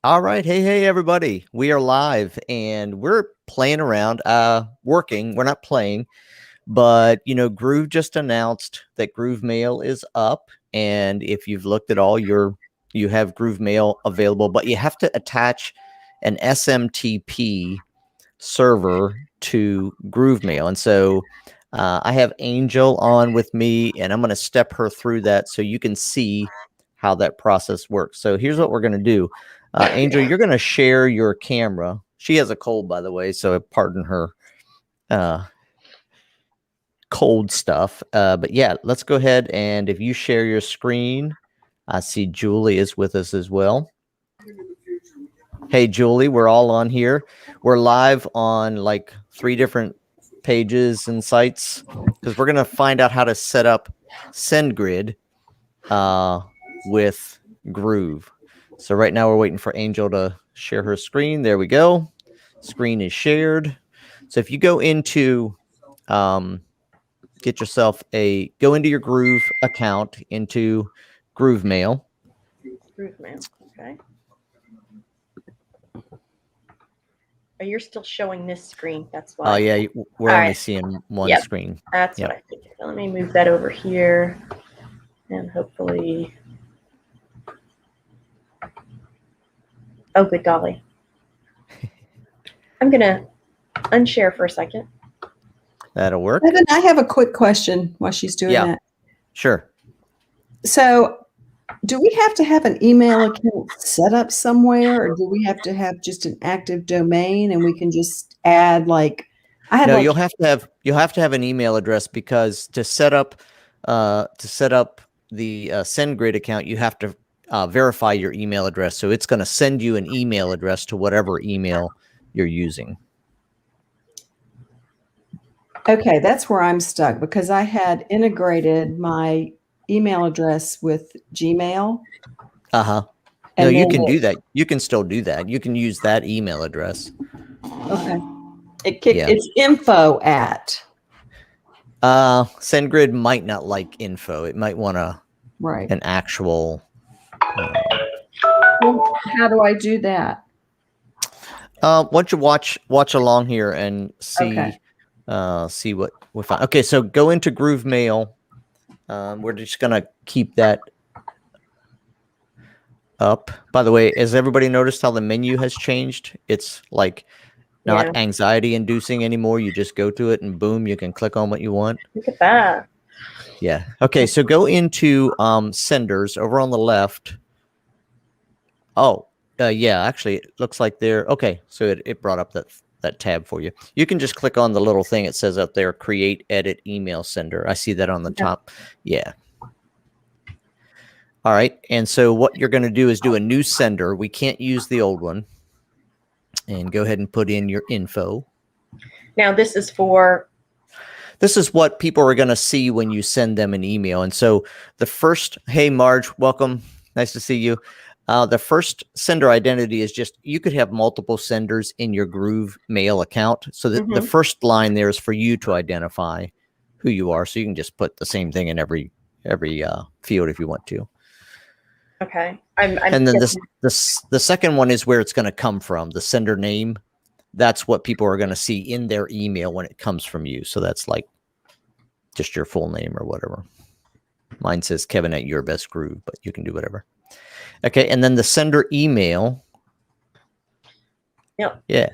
All right. Hey, everybody. We are live and we're playing around, working. We're not playing, but Groove just announced that Groove Mail is up. And if you've looked at all you have Groove Mail available, but you have to attach an SMTP server to Groove Mail. And so I have Angel on with me and I'm going to step her through that so you can see how that process works. So here's what we're going to do. Angel, you're going to share your camera. She has a cold, by the way, so pardon her cold stuff. But yeah, let's go ahead and if you share your screen, I see Julie is with us as well. Hey, Julie, we're all on here. We're live on like 3 different pages and sites because we're going to find out how to set up SendGrid with Groove. So right now we're waiting for Angel to share her screen. There we go. Screen is shared. So if you go into, go into your Groove account, into Groove Mail. Groove Mail, okay. Oh, you're still showing this screen. That's why. Oh yeah, we're only seeing one screen. That's what I figured. So let me move that over here, and hopefully. Oh, good golly. I'm gonna unshare for a second. That'll work. Evan, I have a quick question while she's doing that. Sure. So, do we have to have an email account set up somewhere, or do we have to have just an active domain and we can just add like you'll have to have an email address because to set up the SendGrid account, you have to verify your email address. So it's going to send you an email address to whatever email you're using. Okay, that's where I'm stuck because I had integrated my email address with Gmail. No, you can do that. You can still do that. You can use that email address. Okay. It's info at. SendGrid might not like info. It might want an actual. Well, how do I do that? Why don't you watch along here and see see what we find. Okay, so go into Groove Mail. We're just gonna keep that up. By the way, has everybody noticed how the menu has changed? It's like not anxiety inducing anymore. You just go to it and boom, you can click on what you want. Look at that. Yeah. Okay, so go into senders over on the left. Oh, yeah, actually it looks like they're okay. So it brought up that tab for you. You can just click on the little thing it says up there, create edit email sender. I see that on the top. Yeah. All right. And so what you're going to do is do a new sender. We can't use the old one. And go ahead and put in your info. Now this is what people are going to see when you send them an email. And so the first, hey, Marge, welcome. Nice to see you. The first sender identity is just, you could have multiple senders in your Groove Mail account. So that the first line there is for you to identify who you are. So you can just put the same thing in every field if you want to. Okay. And then the second one is where it's going to come from, the sender name. That's what people are going to see in their email when it comes from you. So that's like just your full name or whatever. Mine says Kevin at Your Best Groove, but you can do whatever. Okay, and then the sender email. Yep. Yeah.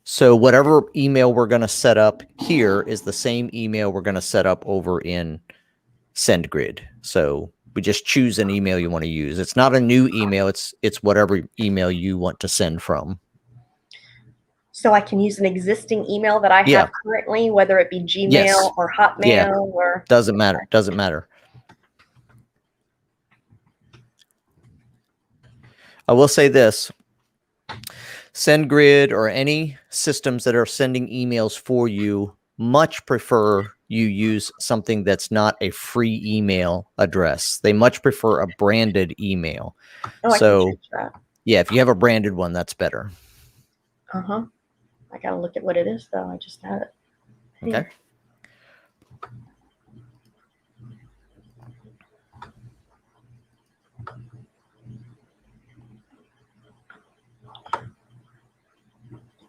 So whatever email we're going to set up here is the same email we're going to set up over in SendGrid. So we just choose an email you want to use. It's not a new email. It's whatever email you want to send from. So I can use an existing email that I have currently, whether it be Gmail or Hotmail or doesn't matter. Doesn't matter. I will say this. SendGrid or any systems that are sending emails for you much prefer you use something that's not a free email address. They much prefer a branded email. Oh, so, I can change that. Yeah, if you have a branded one, that's better. Uh-huh. I got to look at what it is, though. I just had it. Okay.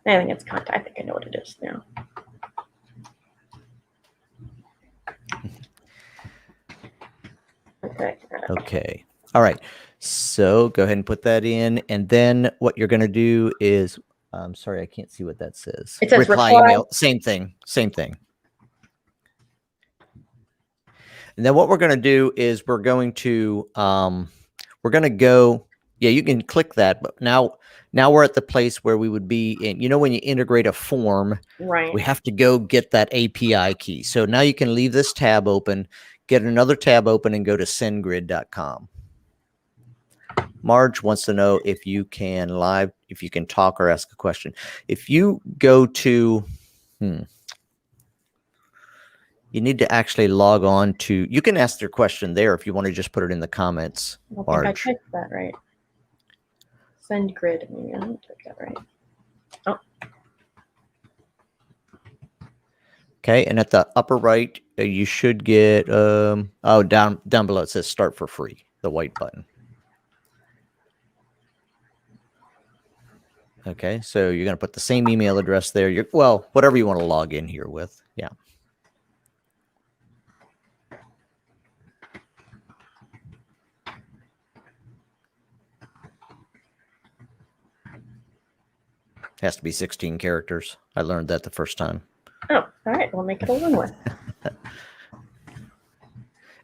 I think it's contact. I think I know what it is now. Okay. Okay. All right. So go ahead and put that in. And then what you're going to do is, I'm sorry, I can't see what that says. It says reply. Email. Same thing. Same thing. And then what we're going to do is we're going to go. Yeah, you can click that. But now we're at the place where we would be in, when you integrate a form, right? We have to go get that API key. So now you can leave this tab open, get another tab open, and go to SendGrid.com. Marge wants to know if you can talk or ask a question. If you go to, you need to actually log on to, you can ask your question there if you want to just put it in the comments. I don't think I typed that right. SendGrid, maybe I didn't type that right. Oh. Okay, and at the upper right, you should get, down below it says start for free, the white button. Okay, so you're going to put the same email address there. Whatever you want to log in here with. Yeah. Has to be 16 characters. I learned that the first time. Oh, all right. We'll make it a one one.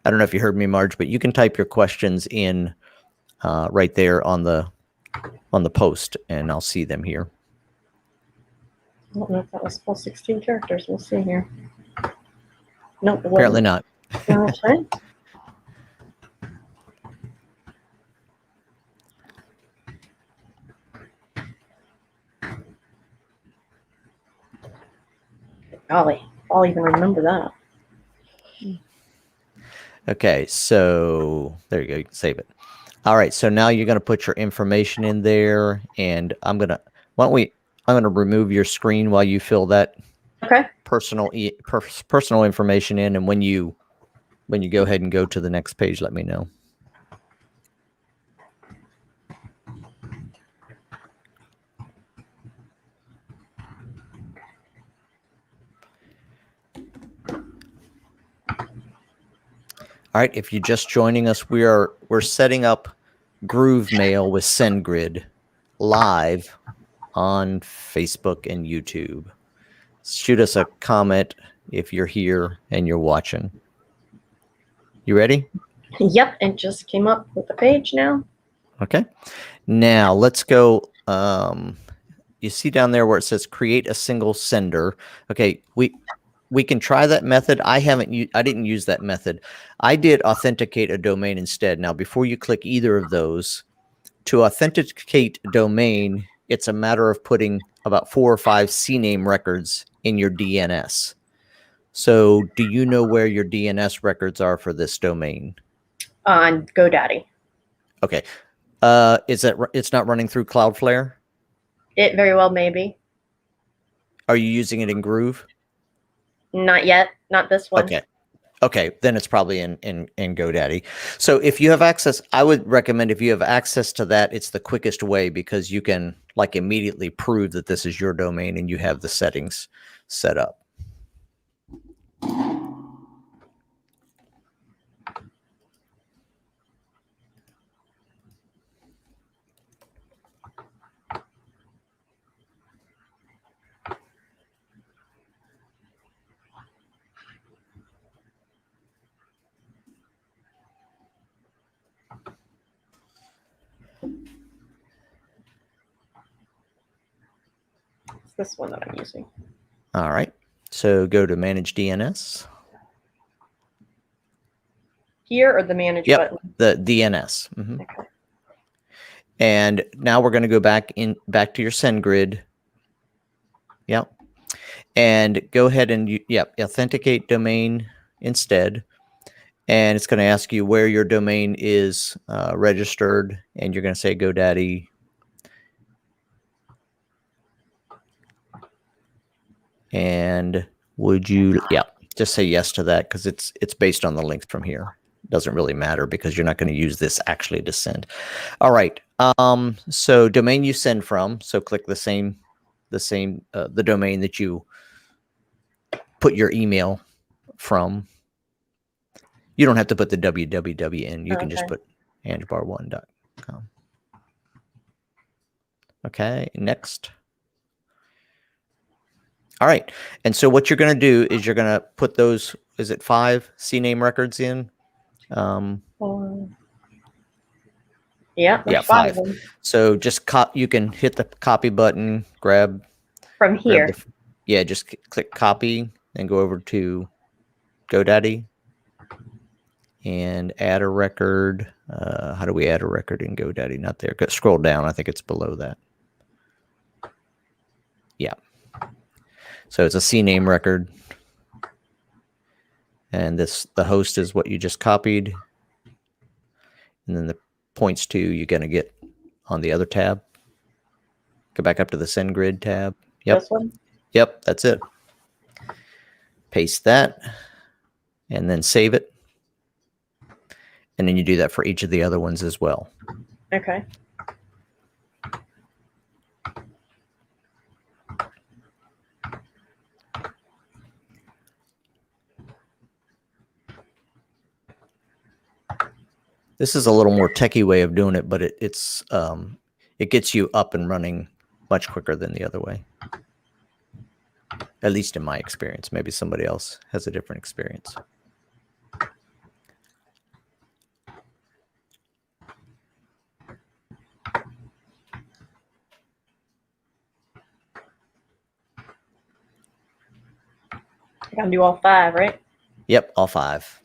I don't know if you heard me, Marge, but you can type your questions in right there on the post, and I'll see them here. I don't know if that was full 16 characters. We'll see here. Nope. Apparently not. No, that's fine. Golly, I'll even remember that. Okay, so there you go. You can save it. All right, so now you're going to put your information in there, and I'm going to remove your screen while you fill that personal information in, and when you go ahead and go to the next page, let me know. All right, if you're just joining us, we're setting up Groove Mail with SendGrid live on Facebook and YouTube. Shoot us a comment if you're here and you're watching. You ready? Yep, it just came up with the page now. Okay. Now let's go. You see down there where it says create a single sender. Okay, we can try that method. I didn't use that method. I did authenticate a domain instead. Now, before you click either of those, to authenticate a domain, it's a matter of putting about 4 or 5 CNAME records in your DNS. So do you know where your DNS records are for this domain? On GoDaddy. Okay. It's not running through Cloudflare? It very well may be. Are you using it in Groove? Not yet. Not this one. Okay. Then it's probably in GoDaddy. So if you have access, I would recommend if you have access to that, it's the quickest way because you can immediately prove that this is your domain and you have the settings set up. This one that I'm using. All right. So go to Manage DNS. Here or the Manage button? The DNS. Mm-hmm. Okay. And now we're going to go back to your SendGrid. Yep. And go ahead and authenticate domain instead. And it's going to ask you where your domain is registered, and you're going to say GoDaddy. And would you, just say yes to that because it's based on the link from here. Doesn't really matter because you're not going to use this actually to send. All right. So domain you send from. So click the same the same, the domain that you put your email from. You don't have to put the www in. You can just put angebar1.com. Okay, next. All right. And so what you're going to do is you're going to put those, is it 5 CNAME records in? Yeah, yeah, 5. So just you can hit the copy button, grab from here. Just click copy and go over to GoDaddy and add a record. How do we add a record in GoDaddy? Not there. Scroll down. I think it's below that. Yeah. So it's a CNAME record. And the host is what you just copied. And then the points to you're going to get on the other tab. Go back up to the SendGrid tab. Yep. This one? Yep, that's it. Paste that and then save it. And then you do that for each of the other ones as well. Okay. This is a little more techie way of doing it, but it gets you up and running much quicker than the other way. At least in my experience. Maybe somebody else has a different experience. I gotta do all 5, right? Yep, all 5.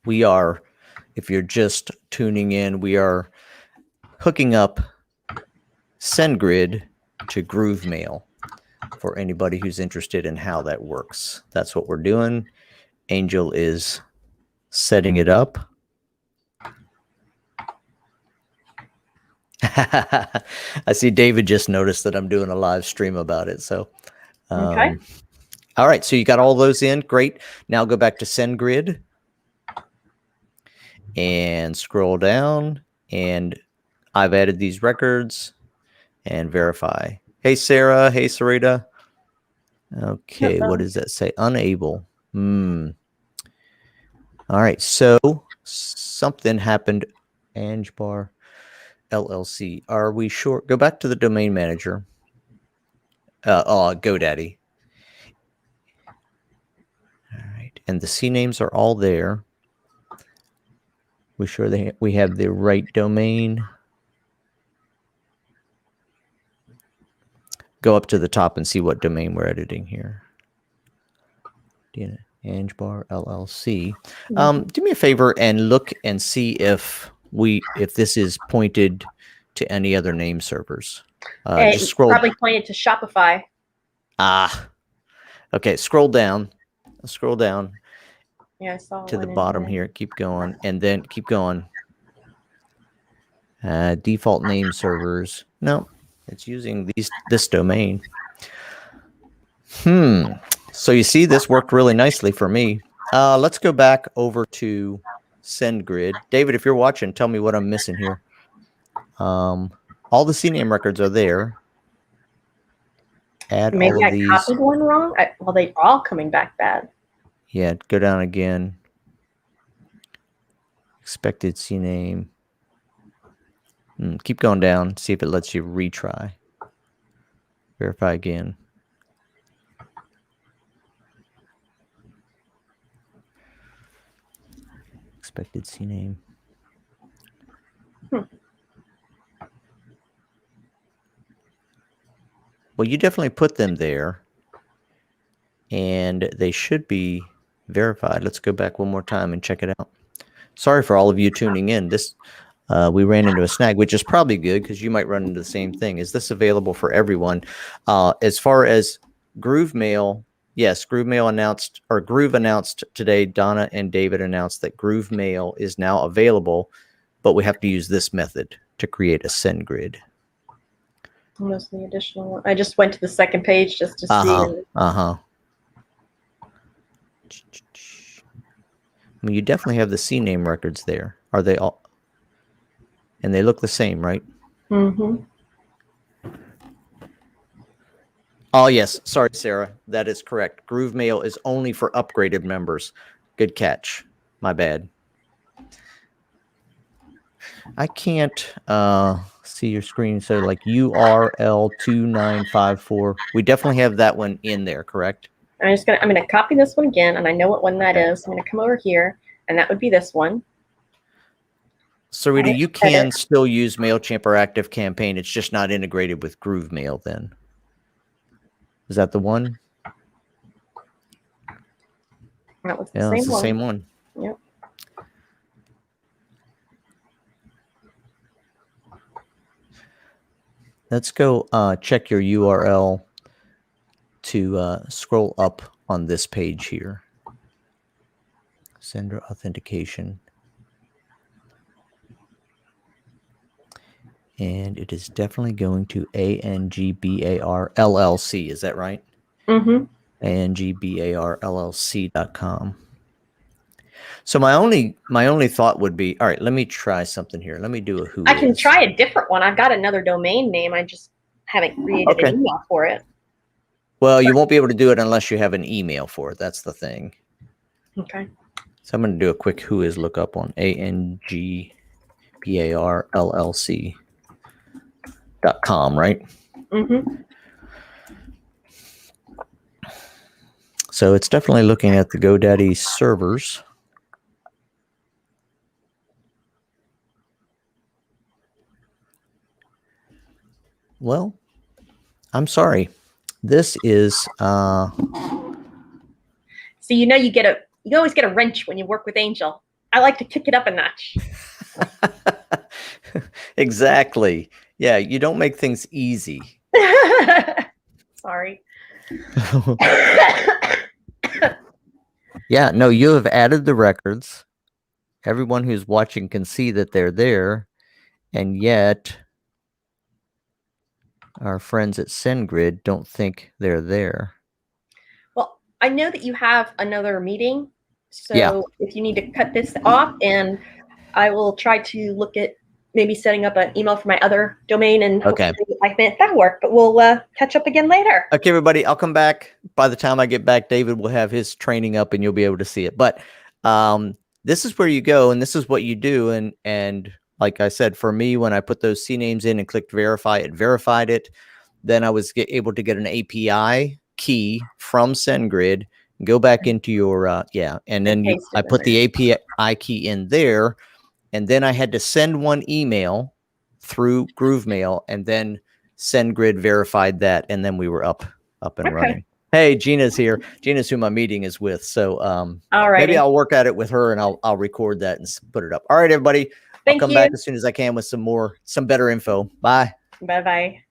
We are, if you're just tuning in, we are hooking up SendGrid to GrooveMail for anybody who's interested in how that works. That's what we're doing. Angel is setting it up. I see David just noticed that I'm doing a live stream about it. So, Okay. All right. So you got all those in. Great. Now go back to SendGrid and scroll down, and I've added these records and verify. Hey, Sarah. Hey, Sarita. Okay. What does that say? Unable. All right. So something happened. Angebar LLC. Are we sure? Go back to the domain manager. GoDaddy. All right. And the CNAMEs are all there. We sure we have the right domain. Go up to the top and see what domain we're editing here. Angebar LLC. Do me a favor and look and see if this is pointed to any other name servers. Just scroll. Probably pointed to Shopify. Okay. Scroll down. Scroll down. Yeah, I saw to the bottom here. Keep going, and then keep going. Default name servers. No, it's using this domain. So you see, this worked really nicely for me. Let's go back over to SendGrid. David, if you're watching, tell me what I'm missing here. All the CNAME records are there. Add Maybe all of these. I copied one wrong. Well, they're all coming back bad. Yeah, go down again. Expected CNAME. Keep going down. See if it lets you retry. Verify again. Expected CNAME. Well, you definitely put them there, and they should be verified. Let's go back one more time and check it out. Sorry for all of you tuning in. We ran into a snag, which is probably good because you might run into the same thing. Is this available for everyone? As far as GrooveMail, yes, GrooveMail announced, or Groove announced today, Donna and David announced that GrooveMail is now available, but we have to use this method to create a SendGrid. What's the additional one? I just went to the second page just to see. I mean, you definitely have the CNAME records there. Are they all? And they look the same, right? Mm-hmm. Oh, yes. Sorry, Sarah. That is correct. Groove Mail is only for upgraded members. Good catch. My bad. I can't see your screen. So like URL 2954. We definitely have that one in there, correct? I'm gonna copy this one again, and I know what one that is. I'm gonna come over here, and that would be this one. So Rita, you can still use MailChimp or ActiveCampaign. It's just not integrated with Groove Mail then. Is that the one? That was the Yeah, same it's the one. same one. Yep. Let's go check your URL to scroll up on this page here. Sender authentication. And it is definitely going to ANGBAR LLC. Is that right? Mm-hmm. ANGBARLLC.com. So my only thought would be, all right, let me try something here. Let me do a who I can is. try a different one. I've got another domain name. I just haven't created an email for it. Well, you won't be able to do it unless you have an email for it. That's the thing. Okay. So I'm going to do a quick who is lookup on ANGBARLLC.com, right? Mm-hmm. So it's definitely looking at the GoDaddy servers. Well, I'm sorry. This is So you always get a wrench when you work with Angel. I like to kick it up a notch. Exactly. Yeah, you don't make things easy. Sorry. Yeah, no, you have added the records. Everyone who's watching can see that they're there, and yet our friends at SendGrid don't think they're there. Well, I know that you have another meeting, so Yeah. if you need to cut this off, and I will try to look at maybe setting up an email for my other domain, and Okay. I think that work. But we'll catch up again later. Okay, everybody, I'll come back. By the time I get back, David will have his training up and you'll be able to see it. But this is where you go and this is what you do. And like I said, for me, when I put those CNAMEs in and clicked verify, it verified it. Then I was able to get an API key from SendGrid, go back into your, and then I put the API key in there. And then I had to send one email through Groove Mail, and then SendGrid verified that, and then we were up and running. Hey, Gina's here. Gina's who my meeting is with. So maybe I'll work at it with her and I'll record that and put it up. All right, everybody. I'll come back as soon as I can with some better info. Bye. Bye-bye.